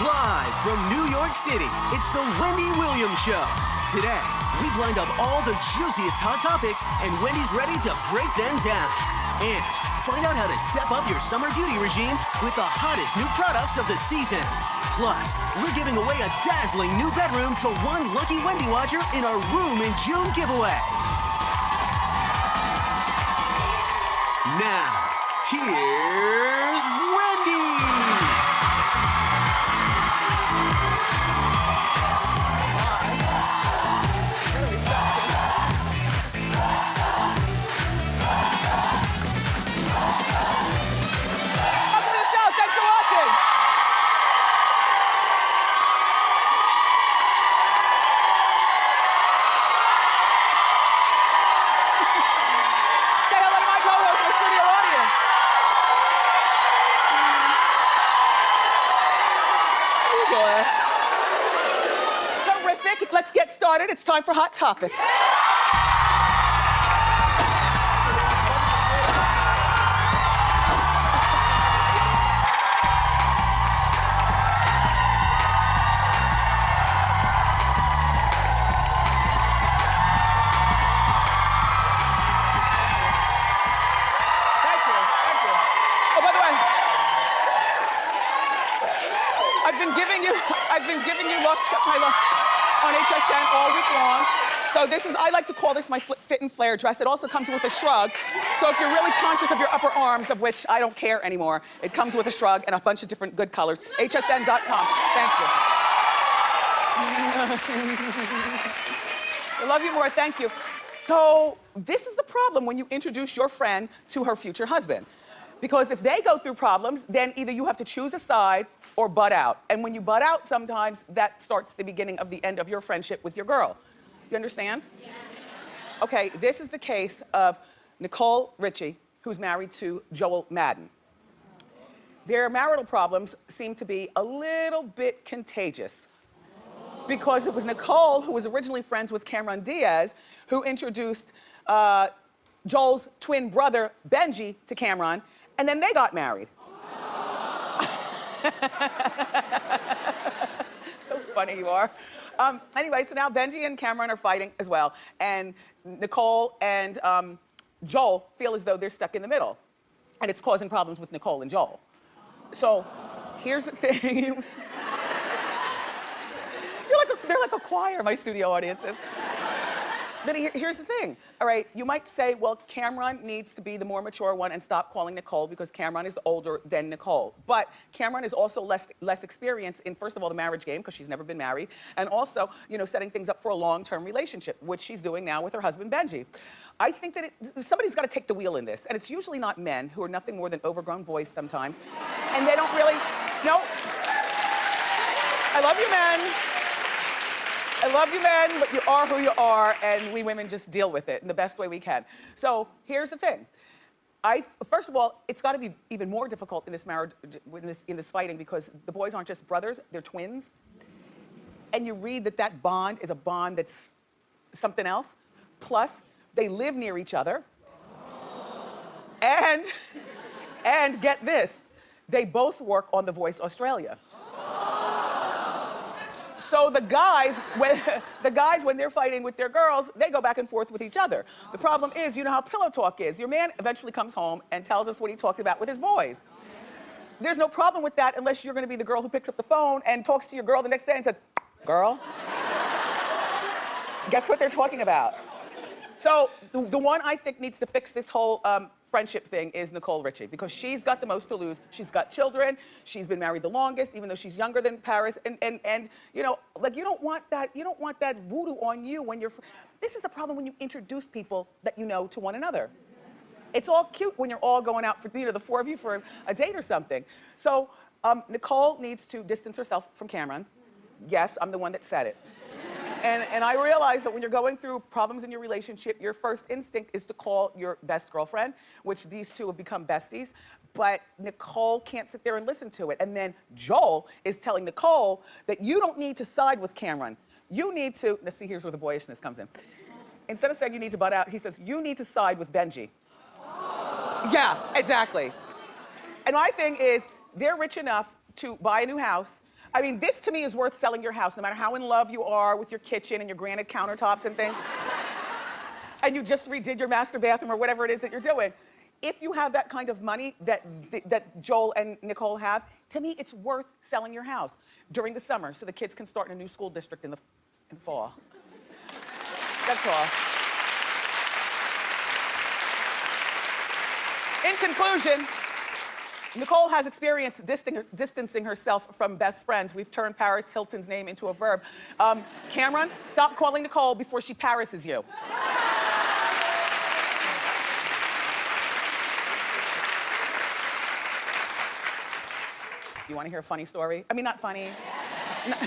Live from New York City, it's the Wendy Williams Show. Today, we've lined up all the juiciest hot topics, and Wendy's ready to break them down. And find out how to step up your summer beauty regime with the hottest new products of the season. Plus, we're giving away a dazzling new bedroom to one lucky Wendy watcher in our Room in June giveaway. Now, here's Wendy! Let's get started. It's time for Hot Topics. Thank you. Oh, by the way, I've been giving you looks at my look on HSN all week long. So I like to call this my fit and flare dress. It also comes with a shrug. So if you're really conscious of your upper arms, of which I don't care anymore, it comes with a shrug and a bunch of different good colors. HSN.com. Thank you. I love you more, thank you. So this is the problem when you introduce your friend to her future husband. Because if they go through problems, then either you have to choose a side or butt out. And when you butt out, sometimes that starts the beginning of the end of your friendship with your girl. You understand? Yeah. Okay, this is the case of Nicole Richie, who's married to Joel Madden. Their marital problems seem to be a little bit contagious because it was Nicole, who was originally friends with Cameron Diaz, who introduced Joel's twin brother, Benji, to Cameron, and then they got married. So funny you are. Anyway, so now Benji and Cameron are fighting as well. And Nicole and Joel feel as though they're stuck in the middle. And it's causing problems with Nicole and Joel. So here's the thing. They're like a choir, my studio audience is. But here's the thing, all right? You might say, well, Cameron needs to be the more mature one and stop calling Nicole because Cameron is older than Nicole. But Cameron is also less experienced in, first of all, the marriage game, because she's never been married, and also, setting things up for a long-term relationship, which she's doing now with her husband, Benji. I think that somebody's got to take the wheel in this, and it's usually not men, who are nothing more than overgrown boys sometimes, and they don't really, no. I love you, men. I love you, men, but you are who you are, and we women just deal with it in the best way we can. So here's the thing. First of all, it's got to be even more difficult in this marriage, in this fighting, because the boys aren't just brothers; they're twins. And you read that bond is a bond that's something else. Plus, they live near each other. And get this, they both work on The Voice Australia. So the guys, when they're fighting with their girls, they go back and forth with each other. The problem is, you know how pillow talk is. Your man eventually comes home and tells us what he talked about with his boys. There's no problem with that unless you're gonna be the girl who picks up the phone and talks to your girl the next day and says, girl, guess what they're talking about? So the one I think needs to fix this whole friendship thing is Nicole Richie, because she's got the most to lose. She's got children. She's been married the longest, even though she's younger than Paris. And you don't want that voodoo on you when you're. This is the problem when you introduce people that you know to one another. It's all cute when you're all going out for the four of you for a date or something. So Nicole needs to distance herself from Cameron. Yes, I'm the one that said it. And I realize that when you're going through problems in your relationship, your first instinct is to call your best girlfriend, which these two have become besties. But Nicole can't sit there and listen to it. And then Joel is telling Nicole that you don't need to side with Cameron. You need to, now see, here's where the boyishness comes in. Instead of saying you need to butt out, he says, you need to side with Benji. Yeah, exactly. And my thing is, they're rich enough to buy a new house, I mean, this to me is worth selling your house, no matter how in love you are with your kitchen and your granite countertops and things. And you just redid your master bathroom or whatever it is that you're doing. If you have that kind of money that Joel and Nicole have, to me, it's worth selling your house during the summer so the kids can start in a new school district in the fall. That's all. In conclusion, Nicole has experience distancing herself from best friends. We've turned Paris Hilton's name into a verb. Cameron, stop calling Nicole before she Parises you. You want to hear a funny story? I mean, not funny.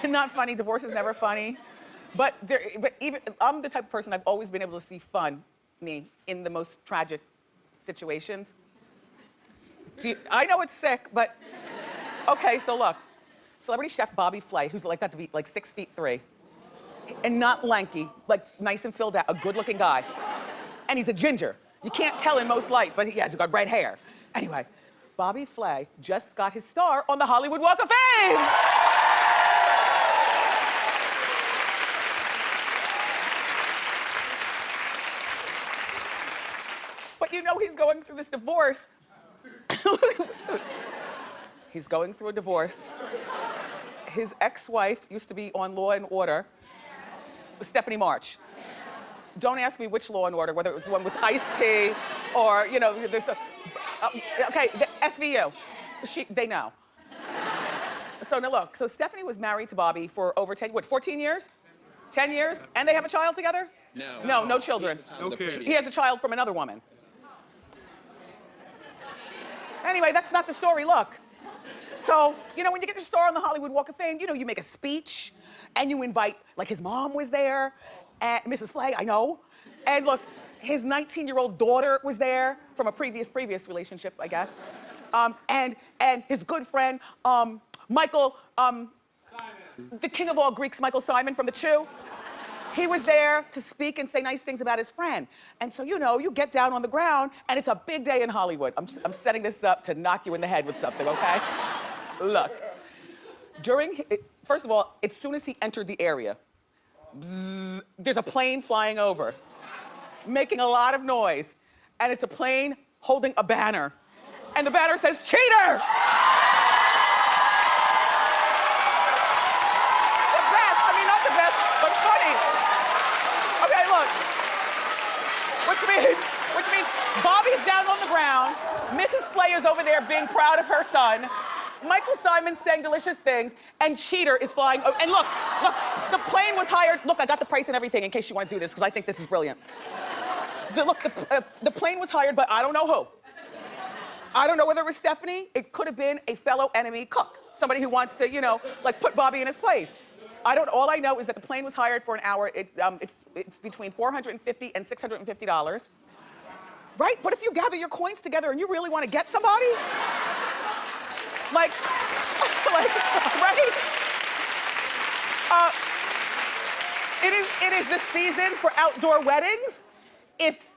Not funny. Divorce is never funny. But even I'm the type of person I've always been able to see funny in the most tragic situations. I know it's sick, but okay. So look, celebrity chef Bobby Flay, who's like got to be like 6'3", and not lanky, like nice and filled out, a good-looking guy, and he's a ginger. You can't tell in most light, but he has got red hair. Anyway. Bobby Flay just got his star on the Hollywood Walk of Fame. But you know he's going through this divorce. He's going through a divorce. His ex-wife used to be on Law and Order, Stephanie March. Don't ask me which Law and Order, whether it was the one with Ice-T or, you know, there's a... okay, the SVU. They know. So now look, so Stephanie was married to Bobby for over 14 years? 10 years? And they have a child together? No. No children. Okay. He has a child from another woman. Anyway, that's not the story, look. So, you know, when you get your star on the Hollywood Walk of Fame, you know, you make a speech and you invite, like his mom was there, and Mrs. Flay, I know. And look, his 19-year-old daughter was there from a previous relationship, I guess. And his good friend, Michael, the king of all Greeks, Michael Simon from The Chew. He was there to speak and say nice things about his friend. And so, you know, you get down on the ground and it's a big day in Hollywood. I'm setting this up to knock you in the head with something, okay? Look, first of all, as soon as he entered the area, bzzz, there's a plane flying over, making a lot of noise. And it's a plane holding a banner. And the banner says, cheater! The best, I mean, not the best, but funny. Okay, look. Which means Bobby's down on the ground, Mrs. Flay is over there being proud of her son, Michael Simon's saying delicious things, and Cheater is flying. And look, the plane was hired. Look, I got the price and everything in case you want to do this, because I think this is brilliant. The plane was hired by I don't know who. I don't know whether it was Stephanie. It could have been a fellow enemy cook, somebody who wants to, you know, like put Bobby in his place. All I know is that the plane was hired for an hour. It's between $450 and $650. Right? But if you gather your coins together and you really want to get somebody, like, right? It is the season for outdoor weddings. If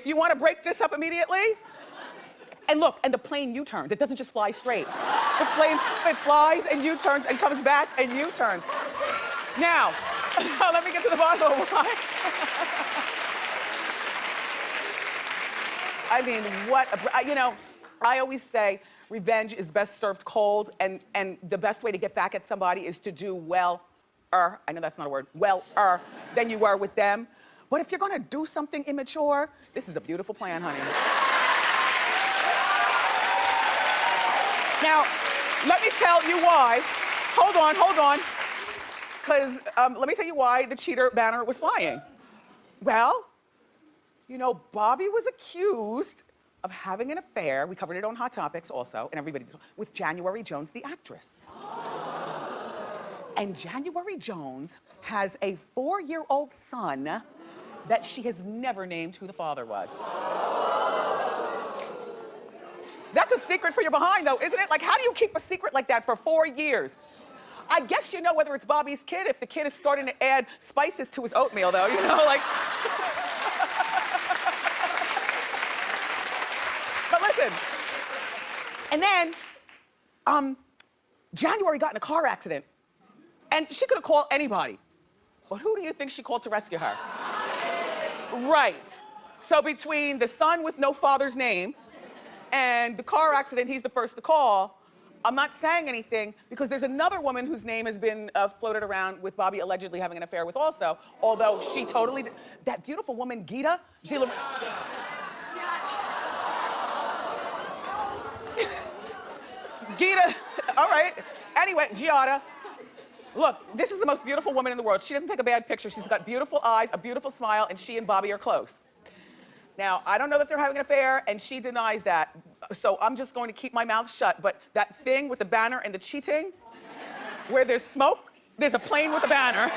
you want to break this up immediately, and look, and the plane U-turns. It doesn't just fly straight. The plane, it flies and U-turns and comes back and U-turns. Now, let me get to the bottom of why. I mean, you know, I always say revenge is best served cold, and the best way to get back at somebody is to do well-er, I know that's not a word, well-er than you were with them. But if you're gonna do something immature, this is a beautiful plan, honey. Now, let me tell you why. Hold on. Because let me tell you why the cheater banner was flying. Well, you know, Bobby was accused of having an affair, we covered it on Hot Topics also, and everybody, with January Jones, the actress. And January Jones has a 4-year-old son that she has never named who the father was. That's a secret for your behind, though, isn't it? Like, how do you keep a secret like that for 4 years? I guess you know whether it's Bobby's kid if the kid is starting to add spices to his oatmeal, though, you know, like. But listen, and then, January got in a car accident. And she could have called anybody. But who do you think she called to rescue her? Right. So between the son with no father's name and the car accident, he's the first to call. I'm not saying anything because there's another woman whose name has been floated around with Bobby allegedly having an affair with also, although she totally, that beautiful woman, Gita. Gita, all right. Anyway, Giada. Look, this is the most beautiful woman in the world. She doesn't take a bad picture. She's got beautiful eyes, a beautiful smile, and she and Bobby are close. Now, I don't know that they're having an affair, and she denies that. So I'm just going to keep my mouth shut. But that thing with the banner and the cheating, where there's smoke, there's a plane with a banner.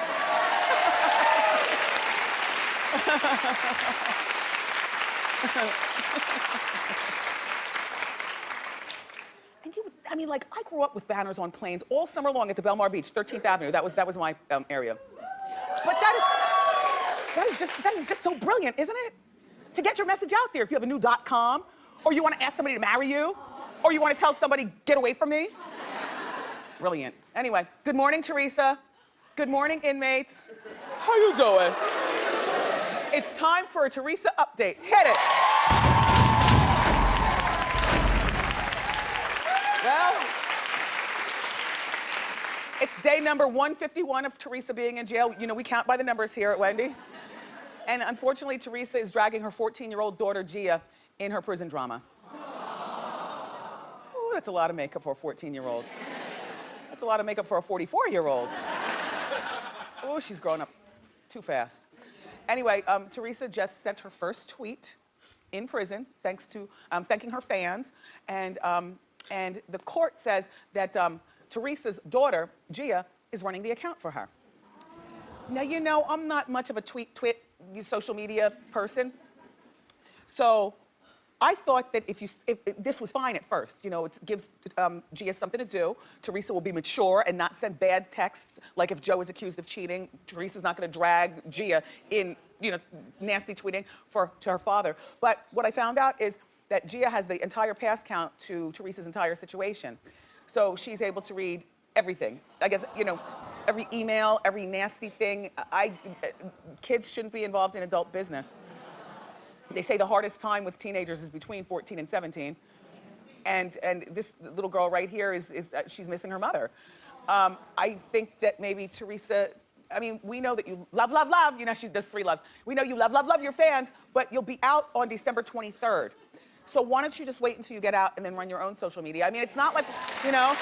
And I mean, like, I grew up with banners on planes all summer long at the Belmar Beach, 13th Avenue. That was my area. But that is just so brilliant, isn't it? To get your message out there. If you have a new .com, or you want to ask somebody to marry you, or you want to tell somebody, get away from me. Brilliant. Anyway, good morning, Teresa. Good morning, inmates. How you doing? It's time for a Teresa update. Hit it. Well, it's day number 151 of Teresa being in jail. You know, we count by the numbers here at Wendy. And unfortunately, Teresa is dragging her 14-year-old daughter, Gia, in her prison drama. Ooh, that's a lot of makeup for a 14-year-old. That's a lot of makeup for a 44-year-old. Oh, she's growing up too fast. Anyway, Teresa just sent her first tweet in prison, thanking her fans. And the court says that Teresa's daughter, Gia, is running the account for her. Now, you know, I'm not much of a tweet, social media person. So I thought that if this was fine at first, you know, it gives Gia something to do. Teresa will be mature and not send bad texts. Like if Joe is accused of cheating, Teresa's not going to drag Gia in, you know, nasty tweeting to her father. But what I found out is that Gia has the entire pass count to Teresa's entire situation. So she's able to read everything. I guess, you know, every email, every nasty thing. Kids shouldn't be involved in adult business. They say the hardest time with teenagers is between 14 and 17. And this little girl right here she's missing her mother. I think that maybe Teresa, I mean, we know that you love, you know, she does 3 loves. We know you love your fans, but you'll be out on December 23rd. So why don't you just wait until you get out and then run your own social media? I mean, it's not like, you know,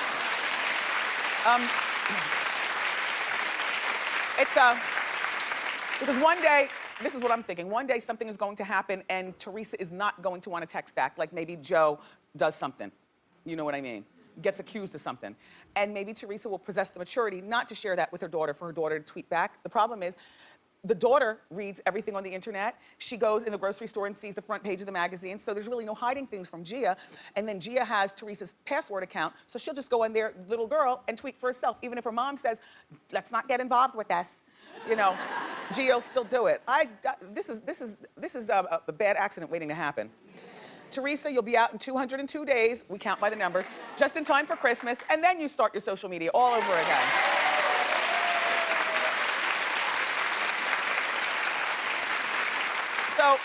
because one day, this is what I'm thinking, one day something is going to happen and Teresa is not going to want to text back, like maybe Joe does something, you know what I mean, gets accused of something. And maybe Teresa will possess the maturity not to share that with her daughter, for her daughter to tweet back. The problem is, the daughter reads everything on the internet. She goes in the grocery store and sees the front page of the magazine, so there's really no hiding things from Gia. And then Gia has Teresa's password account, so she'll just go in there, little girl, and tweet for herself, even if her mom says, let's not get involved with this. You know, Gia will still do it. This is a bad accident waiting to happen. Teresa, you'll be out in 202 days, we count by the numbers, just in time for Christmas, and then you start your social media all over again. So,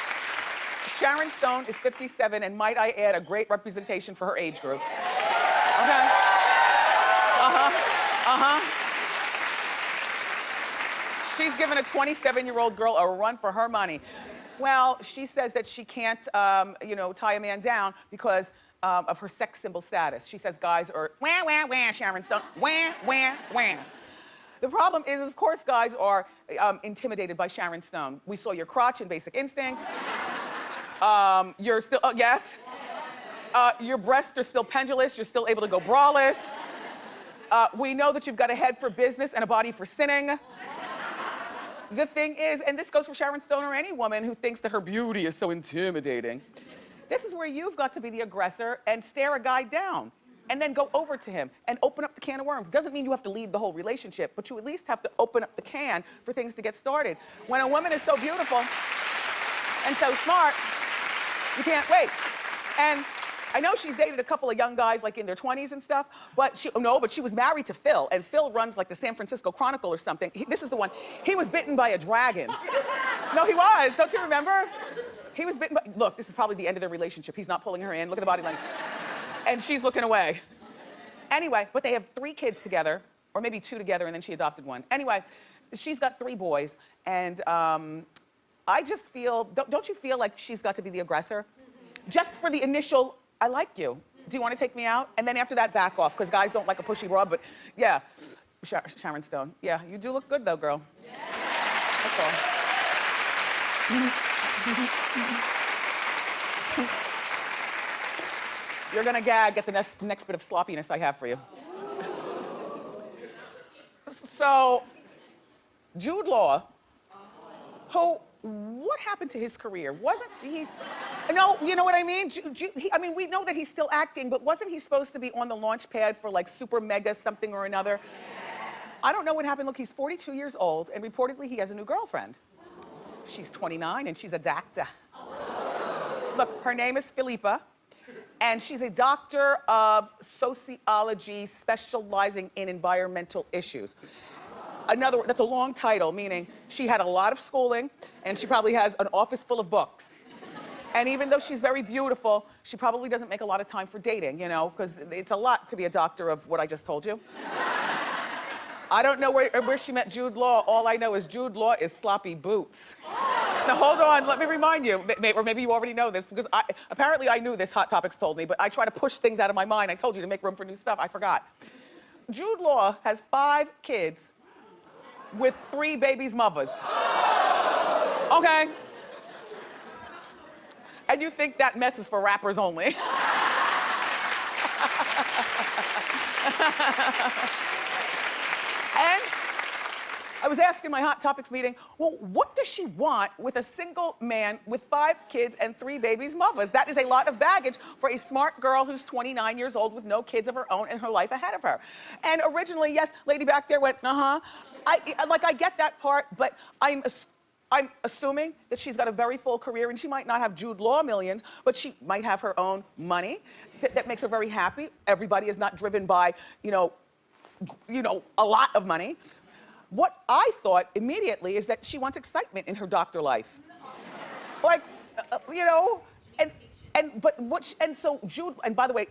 Sharon Stone is 57, and might I add, a great representation for her age group. Okay? She's giving a 27-year-old girl a run for her money. Well, she says that she can't, you know, tie a man down because of her sex symbol status. She says guys are wah, wah, wah, Sharon Stone, wah, wah, wah. The problem is, of course, guys are intimidated by Sharon Stone. We saw your crotch in Basic Instincts. You're still, yes. Your breasts are still pendulous. You're still able to go braless. We know that you've got a head for business and a body for sinning. The thing is, and this goes for Sharon Stone or any woman who thinks that her beauty is so intimidating, this is where you've got to be the aggressor and stare a guy down and then go over to him and open up the can of worms. Doesn't mean you have to lead the whole relationship, but you at least have to open up the can for things to get started. When a woman is so beautiful and so smart, you can't wait. And I know she's dated a couple of young guys like in their 20s and stuff, but she was married to Phil, and Phil runs like the San Francisco Chronicle or something. This is the one. He was bitten by a dragon. No, he was. Don't you remember? He was bitten by, look, this is probably the end of their relationship. He's not pulling her in. Look at the body language. And she's looking away. Anyway, but they have 3 kids together, or maybe 2 together, and then she adopted one. Anyway, she's got 3 boys, and I just feel, don't you feel like she's got to be the aggressor? Just for the initial, I like you. Do you want to take me out? And then after that, back off, because guys don't like a pushy broad, but yeah. Sharon Stone. Yeah, you do look good though, girl. Yeah. That's all. You're gonna gag at the next bit of sloppiness I have for you. So, Jude Law, what happened to his career? Wasn't he, no, you know what I mean? We know that he's still acting, but wasn't he supposed to be on the launch pad for like super mega something or another? I don't know what happened. Look, he's 42 years old, and reportedly he has a new girlfriend. She's 29, and she's a doctor. Look, her name is Philippa, and she's a doctor of sociology specializing in environmental issues. That's a long title, meaning she had a lot of schooling, and she probably has an office full of books. And even though she's very beautiful, she probably doesn't make a lot of time for dating, you know, because it's a lot to be a doctor of what I just told you. I don't know where she met Jude Law. All I know is Jude Law is sloppy boots. Now, hold on, let me remind you, or maybe you already know this, because apparently I knew this, Hot Topics told me, but I try to push things out of my mind. I told you to make room for new stuff, I forgot. Jude Law has 5 kids with 3 babies' mothers. Okay? And you think that mess is for rappers only. And I was asking my Hot Topics meeting, well, what does she want with a single man with 5 kids and 3 babies' mothers? That is a lot of baggage for a smart girl who's 29 years old with no kids of her own and her life ahead of her. And originally, yes, lady back there went, uh-huh. I get that part, but I'm assuming that she's got a very full career, and she might not have Jude Law millions, but she might have her own money that makes her very happy. Everybody is not driven by, you know, a lot of money. What I thought immediately is that she wants excitement in her doctor life. Like, you know, so Jude, and by the way,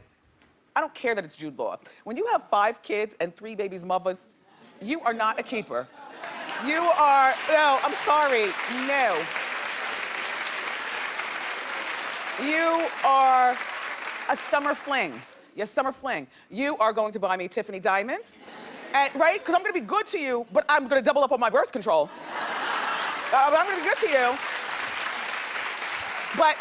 I don't care that it's Jude Law. When you have 5 kids and 3 babies' mothers, you are not a keeper. You are, no, I'm sorry, no. You are a summer fling. Yes, summer fling. You are going to buy me Tiffany diamonds, and, right? Because I'm gonna be good to you, but I'm gonna double up on my birth control. But I'm gonna be good to you. But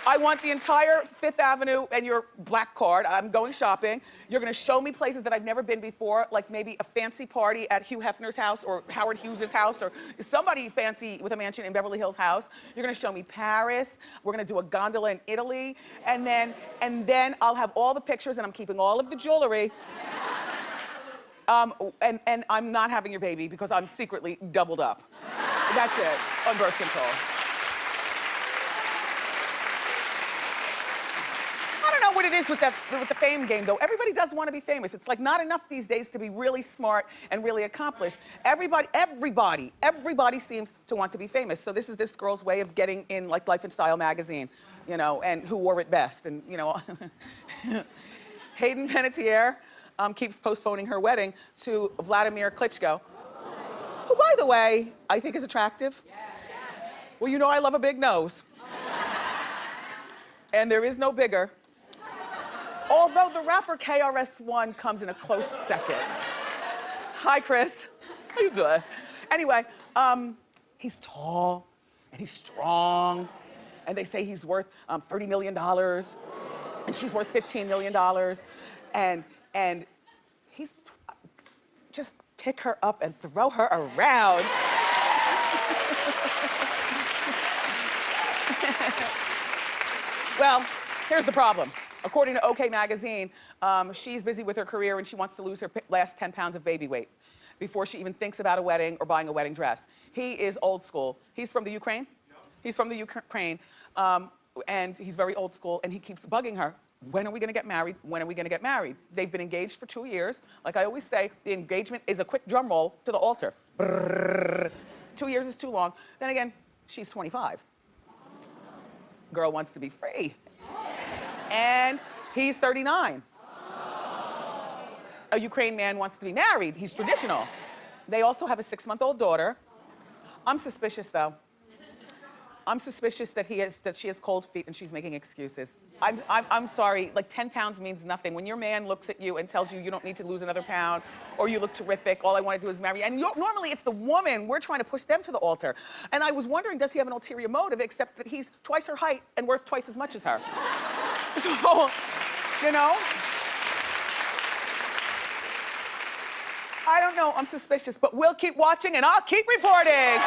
I want the entire 5th Avenue and your black card. I'm going shopping. You're gonna show me places that I've never been before, like maybe a fancy party at Hugh Hefner's house or Howard Hughes' house or somebody fancy with a mansion in Beverly Hills house. You're gonna show me Paris. We're gonna do a gondola in Italy. And then I'll have all the pictures, and I'm keeping all of the jewelry. And I'm not having your baby because I'm secretly doubled up. That's it, on birth control. I don't know what it is with the fame game, though. Everybody does want to be famous. It's like not enough these days to be really smart and really accomplished. Everybody seems to want to be famous. So this is this girl's way of getting in, like, Life and Style magazine, you know, and who wore it best, and, you know. Hayden Panettiere keeps postponing her wedding to Vladimir Klitschko, who, by the way, I think is attractive. Yes. Well, you know I love a big nose. And there is no bigger. Although the rapper KRS-One comes in a close second. Hi, Chris. How you doing? Anyway, he's tall and he's strong, and they say he's worth $30 million, and she's worth $15 million, and he's just pick her up and throw her around. Well, here's the problem. According to OK Magazine, she's busy with her career and she wants to lose her last 10 pounds of baby weight before she even thinks about a wedding or buying a wedding dress. He is old school. He's from the Ukraine? No. He's from the Ukraine, and he's very old school, and he keeps bugging her when are we gonna get married? When are we gonna get married? They've been engaged for 2 years. Like I always say, the engagement is a quick drum roll to the altar. Brrr. 2 years is too long. Then again, she's 25. Girl wants to be free. And he's 39. A Ukraine man wants to be married. He's traditional. They also have a 6-month-old daughter. I'm suspicious, though. I'm suspicious that she has cold feet and she's making excuses. I'm sorry, like 10 pounds means nothing. When your man looks at you and tells you you don't need to lose another pound, or you look terrific, all I want to do is marry you. And normally it's the woman, we're trying to push them to the altar. And I was wondering, does he have an ulterior motive, except that he's twice her height and worth twice as much as her? So, you know? I don't know, I'm suspicious, but we'll keep watching and I'll keep reporting.